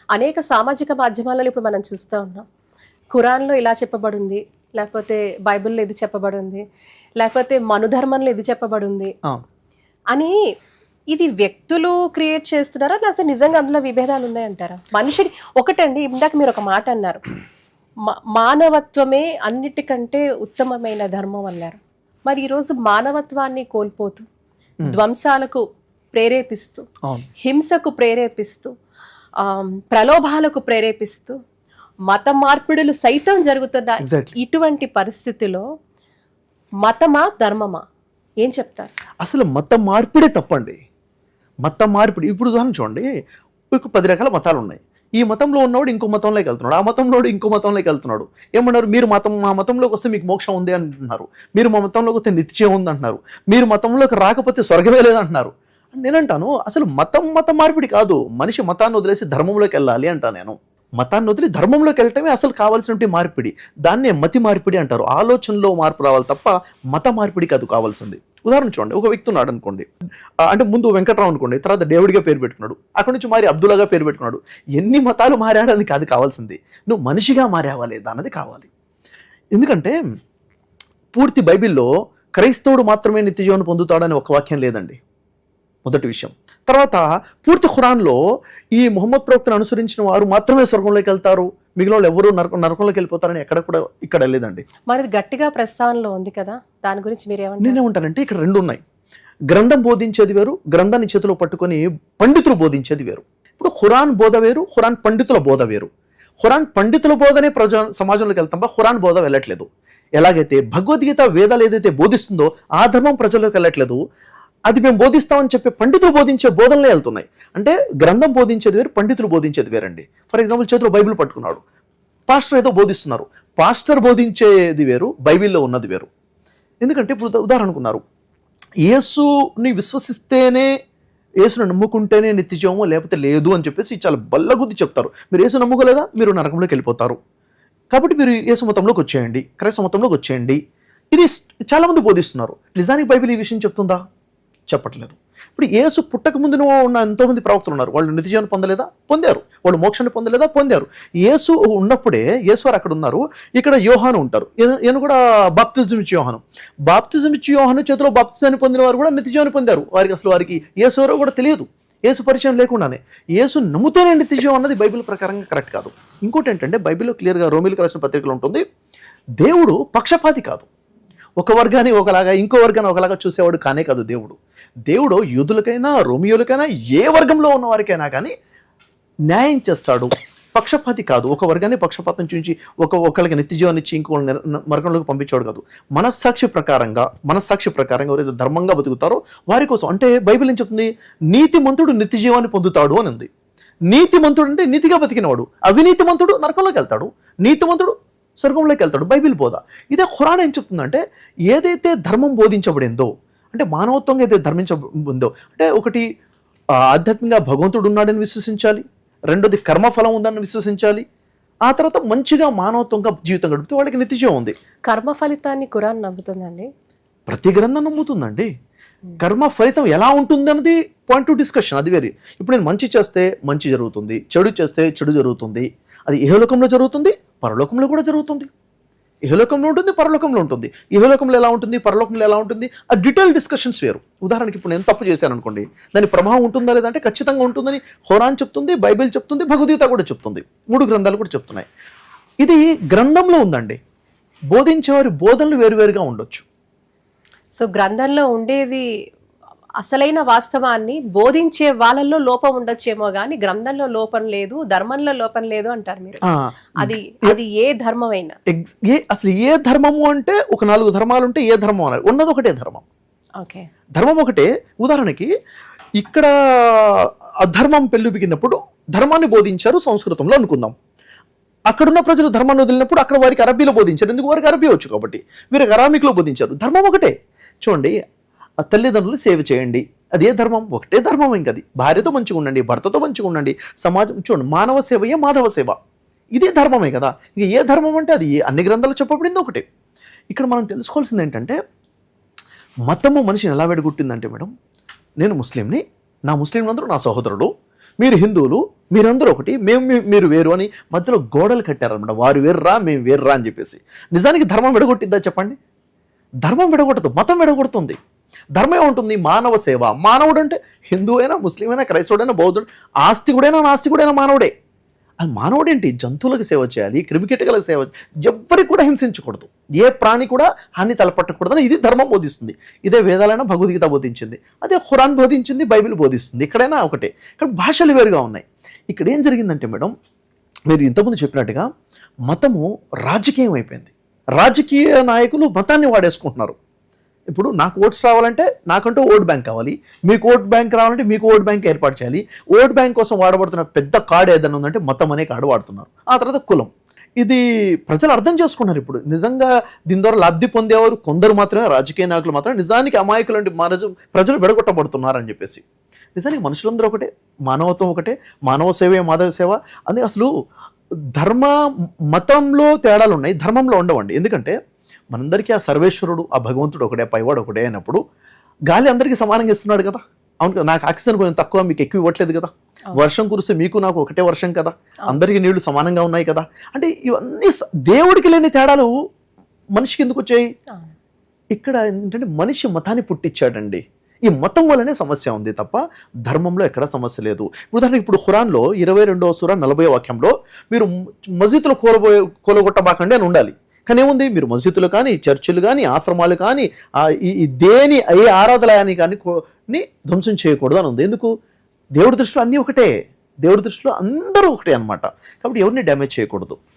అనేక సామాజిక మాధ్యమాలలో ఇప్పుడు మనం చూస్తూ ఉన్నాం. ఖురాన్‌లో ఇలా చెప్పబడింది, లేకపోతే బైబిల్‌లో ఇది చెప్పబడింది, లేకపోతే మనుధర్మంలో ఇది చెప్పబడింది అవును. అని ఇది వ్యక్తులు క్రియేట్ చేస్తున్నారా? లేకపోతే నిజంగా అందులో విభేదాలు ఉన్నాయంటారా? మనిషిని ఒకటండి ఇందాక మీరు ఒక మాట అన్నారు. మానవత్వమే అన్నిటికంటే ఉత్తమమైన ధర్మం అన్నారు. మరి ఈరోజు మానవత్వాన్ని కోల్పోతూ, ధ్వంసాలకు ప్రేరేపిస్తూ, అవును. హింసకు ప్రేరేపిస్తూ, ప్రలోభాలకు ప్రేరేపిస్తూ, మత మార్పిడులు సైతం జరుగుతున్న Exactly. ఇటువంటి పరిస్థితిలో మతమా ధర్మమా ఏం చెప్తారు? అసలు మత మార్పిడే తప్పండి. మత మార్పిడి ఇప్పుడు ఉదాహరణ చూడండి, ఒక 10 రకాల మతాలు ఉన్నాయి. ఈ మతంలో ఉన్నవాడు ఇంకో మతంలోకి వెళ్తున్నాడు, ఆ మతంలోడు ఇంకో మతంలోకి వెళ్తున్నాడు. ఏమన్నారు? మీరు మా మతంలోకి వస్తే మీకు మోక్షం ఉంది అంటున్నారు, మీరు మా మతంలోకి వస్తే నిత్యం ఉంది అంటున్నారు, మీరు మతంలోకి రాకపోతే స్వర్గమే లేదంటున్నారు. నేనంటాను అసలు మత మార్పిడి కాదు, మనిషి మతాన్ని వదిలేసి ధర్మంలోకి వెళ్ళాలి అంటాను నేను. మతాన్ని వదిలి ధర్మంలోకి వెళ్ళటమే అసలు కావాల్సినటువంటి మార్పిడి. దాన్నే మతి మార్పిడి అంటారు. ఆలోచనలో మార్పు రావాలి తప్ప మత మార్పిడి కాదు కావాల్సింది. ఉదాహరణ చూడండి, ఒక వ్యక్తి ఉన్నాడు అనుకోండి, అంటే ముందు వెంకట్రావు అనుకోండి, తర్వాత డేవిడ్గా పేరు పెట్టుకున్నాడు, అక్కడి నుంచి మారి అబ్దుల్లాగా పేరు పెట్టుకున్నాడు. ఎన్ని మతాలు మారాడని కాదు కావాల్సింది, నువ్వు మనిషిగా మారావా లేదా అన్నది కావాలి. ఎందుకంటే పూర్తి బైబిల్లో క్రైస్తవుడు మాత్రమే నిత్యజీవనం పొందుతాడని ఒక వాక్యం లేదండి, మొదటి విషయం. తర్వాత పూర్తి ఖురాన్లో ఈ ముహమ్మద్ ప్రవక్తను అనుసరించిన వారు మాత్రమే స్వర్గంలోకి వెళ్తారు, మిగిలిన వాళ్ళు ఎవరు నరకంలోకి వెళ్ళిపోతారని ఎక్కడ కూడా ఇక్కడ లేదండి. మరి గట్టిగా ప్రస్తావనలో ఉంది కదా, దాని గురించి మీరేమంటారు? నేనేమంటానంటే ఇక్కడ రెండు ఉన్నాయి. గ్రంథం బోధించేది వేరు, గ్రంథాన్ని చేతిలో పట్టుకొని పండితులు బోధించేది వేరు. ఇప్పుడు ఖురాన్ బోధ వేరు, ఖురాన్ పండితుల బోధ వేరు. ఖురాన్ పండితుల బోధనే సమాజంలోకి వెళ్తాం, ఖురాన్ బోధ వెళ్ళట్లేదు. ఎలాగైతే భగవద్గీత వేదాలు ఏదైతే బోధిస్తుందో ఆ ధర్మం ప్రజల్లోకి వెళ్ళట్లేదు, అది మేము బోధిస్తామని చెప్పి పండితులు బోధించే బోధనలే వెళ్తున్నాయి. అంటే గ్రంథం బోధించేది వేరు, పండితులు బోధించేది వేరండి. ఫర్ ఎగ్జాంపుల్ చేతిలో బైబిల్ పట్టుకున్నాడు, పాస్టర్ ఏదో బోధిస్తున్నారు, పాస్టర్ బోధించేది వేరు, బైబిల్లో ఉన్నది వేరు. ఎందుకంటే ఇప్పుడు ఉదాహరణకున్నారు, యేసుని విశ్వసిస్తేనే, యేసుని నమ్ముకుంటేనే నిత్యజీవము, లేకపోతే లేదు అని చెప్పేసి చాలా బల్లగుద్ది చెప్తారు. మీరు యేసు నమ్ముకోలేదా, మీరు నరకంలోకి వెళ్ళిపోతారు, కాబట్టి మీరు యేసు మతంలోకి వచ్చేయండి, క్రైస్తవ మతంలోకి వచ్చేయండి. ఇది చాలామంది బోధిస్తున్నారు. నిజానికి బైబిల్ ఈ విషయం చెప్తుందా? చెప్పట్లేదు. ఇప్పుడు యేసు పుట్టక ముందు ఉన్న ఎంతోమంది ప్రవక్తలు ఉన్నారు, వాళ్ళు నిత్యజీవనం పొందలేదా? పొందారు. వాళ్ళు మోక్షాన్ని పొందలేదా? పొందారు. యేసు ఉన్నప్పుడే, యేసు వారు అక్కడ ఉన్నారు, ఇక్కడ యోహాను ఉంటారు, ఈయన కూడా బాప్తిజం ఇచ్చి యోహాను. బాప్తిజం ఇచ్చి యోహాను చేతిలో బాప్తిజాన్ని పొందిన వారు కూడా నిత్యజీవనం పొందారు. వారికి యేసు ఎవరో కూడా తెలియదు, యేసు పరిచయం లేకుండానే. యేసు నమ్ముతూనే నిత్యజీవం అన్నది బైబిల్ ప్రకారంగా కరెక్ట్ కాదు. ఇంకోటి ఏంటంటే బైబిల్లో క్లియర్గా రోమిలకు రాసిన పత్రికలో ఉంటుంది, దేవుడు పక్షపాతి కాదు. ఒక వర్గాన్ని ఒకలాగా, ఇంకో వర్గాన్ని ఒకలాగా చూసేవాడు కానే కాదు దేవుడు. దేవుడు యూదులకైనా రోమియోలకైనా ఏ వర్గంలో ఉన్న వారికైనా కానీ న్యాయం చేస్తాడు, పక్షపాతి కాదు. ఒక వర్గాన్ని పక్షపాతం చూపించి ఒకళ్ళకి నిత్యజీవాన్ని ఇచ్చి ఇంకో మర్గంలోకి పంపించాడు కాదు. మనస్సాక్షి ప్రకారంగా ఎవరైతే ధర్మంగా బతుకుతారో వారి కోసం. అంటే బైబిల్ ఏం చెప్తుంది? నీతిమంతుడు నిత్యజీవాన్ని పొందుతాడు అని ఉంది. నీతిమంతుడు అంటే నీతిగా బతికినవాడు, అవినీతిమంతుడు నరకంలోకి వెళ్తాడు, నీతిమంతుడు స్వర్గంలోకి వెళ్తాడు. బైబిల్ బోధ ఇదే. ఖురాన్ ఏం చెప్తుందంటే ఏదైతే ధర్మం బోధించబడిందో, అంటే మానవత్వంగా ఏదైతే ధర్మించబడిందో, అంటే ఒకటి ఆధ్యాత్మికంగా భగవంతుడు ఉన్నాడని విశ్వసించాలి, రెండోది కర్మఫలం ఉందని విశ్వసించాలి, ఆ తర్వాత మంచిగా మానవత్వంగా జీవితం గడిపితే వాళ్ళకి నిత్యజీవం ఉంది. కర్మ ఫలితాన్ని ఖురాన్ నమ్ముతుందండి? ప్రతి గ్రంథం నమ్ముతుందండి. కర్మ ఫలితం ఎలా ఉంటుంది అన్నది పాయింట్ టు డిస్కషన్, అది వేరే. ఇప్పుడు నేను మంచి చేస్తే మంచి జరుగుతుంది, చెడు చేస్తే చెడు జరుగుతుంది. అది ఇహలోకంలో జరుగుతుంది, పరలోకంలో కూడా జరుగుతుంది. ఇహలోకంలో ఉంటుంది, పరలోకంలో ఉంటుంది. ఇహలోకంలో ఎలా ఉంటుంది, పరలోకంలో ఎలా ఉంటుంది, ఆ డీటెయిల్ డిస్కషన్స్ వేరు. ఉదాహరణకి ఇప్పుడు నేను తప్పు చేశాను అనుకోండి, దాని ప్రభావం ఉంటుందా లేదంటే ఖచ్చితంగా ఉంటుందని ఖురాన్ చెప్తుంది, బైబిల్ చెప్తుంది, భగవద్గీత కూడా చెప్తుంది, 3 గ్రంథాలు కూడా చెప్తున్నాయి. ఇది గ్రంథంలో ఉందండి. బోధించేవారి బోధనలు వేరువేరుగా ఉండొచ్చు. సో గ్రంథంలో ఉండేది అసలైన వాస్తవాన్ని బోధించే వాళ్ళల్లో లోపం ఉండొచ్చేమో కానీ గ్రంథంలో లోపం లేదు, ధర్మంలో లోపం లేదు అంటారు మీరు. అది ఏ ధర్మమైనా, అసలు ఏ ధర్మము అంటే ఒక 4 ధర్మాలు ఉంటే ఏ ధర్మం అనాలి? ఉన్నది ఒకటే ధర్మం. ఓకే, ధర్మం ఒకటే. ఉదాహరణకి ఇక్కడ అధర్మం పెళ్ళుబిగినప్పుడు ధర్మాన్ని బోధించారు సంస్కృతంలో అనుకుందాం. అక్కడున్న ప్రజలు ధర్మాన్ని వదిలినప్పుడు అక్కడ వారికి అరబీలో బోధించారు, ఎందుకు వారికి అరబీ వచ్చు కాబట్టి. వీరికి అరామిక్లో బోధించారు. ధర్మం ఒకటే. చూడండి, తల్లిదండ్రులు సేవ చేయండి, అదే ధర్మం, ఒకటే ధర్మం. ఇంకది భార్యతో మంచిగా ఉండండి, భర్తతో మంచిగా ఉండండి, సమాజం. చూడండి, మానవ సేవయే మాధవ సేవ, ఇదే ధర్మమే కదా. ఇక ఏ ధర్మం అంటే అది అన్ని గ్రంథాలు చెప్పబడింది ఒకటే. ఇక్కడ మనం తెలుసుకోవాల్సింది ఏంటంటే మతము మనిషిని ఎలా వెడగొట్టిందంటే, మేడం, నేను ముస్లింని, నా ముస్లింలందరూ నా సహోదరుడు, మీరు హిందువులు, మీరందరూ ఒకటి, మీరు వేరు అని మధ్యలో గోడలు కట్టారనమాట. వారు వేర్రా, మేము వేర్రా అని చెప్పేసి. నిజానికి ధర్మం విడగొట్టిద్దా చెప్పండి? ధర్మం విడగొట్టదు, మతం విడగొడుతుంది. ధర్మం ఏముంటుంది? మానవ సేవ. మానవుడు అంటే హిందూ అయినా, ముస్లిం అయినా, క్రైస్తవుడైనా, బౌద్ధుడు, ఆస్తికుడైనా నాస్తికుడైనా మానవుడే. అది మానవుడేంటి? జంతువులకు సేవ చేయాలి, క్రిమికీటకాలకు సేవ, ఎవరికి కూడా హింసించకూడదు, ఏ ప్రాణి కూడా హాని తలపట్టకూడదని ఇది ధర్మం బోధిస్తుంది. ఇదే వేదాలైనా భగవద్గీత బోధించింది, అదే ఖురాన్ బోధించింది, బైబిల్ బోధిస్తుంది. ఇక్కడైనా ఒకటే, ఇక్కడ భాషలు వేరుగా ఉన్నాయి. ఇక్కడ ఏం జరిగిందంటే మేడం, మీరు ఇంతకుముందు చెప్పినట్టుగా మతము రాజకీయం అయిపోయింది. రాజకీయ నాయకులు మతాన్ని వాడేసుకుంటున్నారు. ఇప్పుడు నాకు ఓట్స్ రావాలంటే నాకంటూ ఓట్ బ్యాంక్ కావాలి, మీకు ఓట్ బ్యాంక్ రావాలంటే మీకు ఓట్ బ్యాంక్ ఏర్పాటు చేయాలి. ఓట్ బ్యాంక్ కోసం వాడబడుతున్న పెద్ద కార్డు ఏదైనా ఉందంటే మతం అనే కార్డు వాడుతున్నారు. ఆ తర్వాత కులం. ఇది ప్రజలు అర్థం చేసుకున్నారు. ఇప్పుడు నిజంగా దీని ద్వారా లబ్ధి పొందేవారు కొందరు మాత్రమే, రాజకీయ నాయకులు మాత్రమే. నిజానికి అమాయకులు ప్రజలు విడగొట్టబడుతున్నారని చెప్పేసి. నిజానికి మనుషులందరూ ఒకటే, మానవత్వం ఒకటే, మానవ సేవే మాధవ సేవ. అది అసలు ధర్మ మతంలో తేడాలు ఉన్నాయి, ధర్మంలో ఉండవండి. ఎందుకంటే మనందరికీ ఆ సర్వేశ్వరుడు, ఆ భగవంతుడు ఒకటే, పైవాడు ఒకటే అయినప్పుడు గాలి అందరికీ సమానంగా ఇస్తున్నాడు కదా. అవును కదా, నాకు ఆక్సిజన్ కొంచెం తక్కువ, మీకు ఎక్కువ ఇవ్వట్లేదు కదా. వర్షం కురిస్తే మీకు నాకు ఒకటే వర్షం కదా, అందరికీ నీళ్లు సమానంగా ఉన్నాయి కదా. అంటే ఇవన్నీ దేవుడికి లేని తేడాలు మనిషికి ఎందుకు వచ్చాయి? ఇక్కడ ఏంటంటే మనిషి మతాన్ని పుట్టించాడండి. ఈ మతం వల్లనే సమస్య ఉంది తప్ప ధర్మంలో ఎక్కడ సమస్య లేదు. ఉదాహరణకి ఇప్పుడు ఖురాన్లో 22వ సూర 40వ వాక్యంలో మీరు మసీదులో కూలగొట్టబాకండి అని ఉండాలి. కానీ ఏముంది? మీరు మసీదులు కానీ, చర్చిలు కానీ, ఆశ్రమాలు కానీ, దేని ఏ ఆరాధనయాన్ని కానీ ధ్వంసం చేయకూడదు అని ఉంది. ఎందుకు? దేవుడి దృష్టిలో అన్నీ ఒకటే, దేవుడి దృష్టిలో అందరూ ఒకటే అనమాట. కాబట్టి ఎవరిని డ్యామేజ్ చేయకూడదు.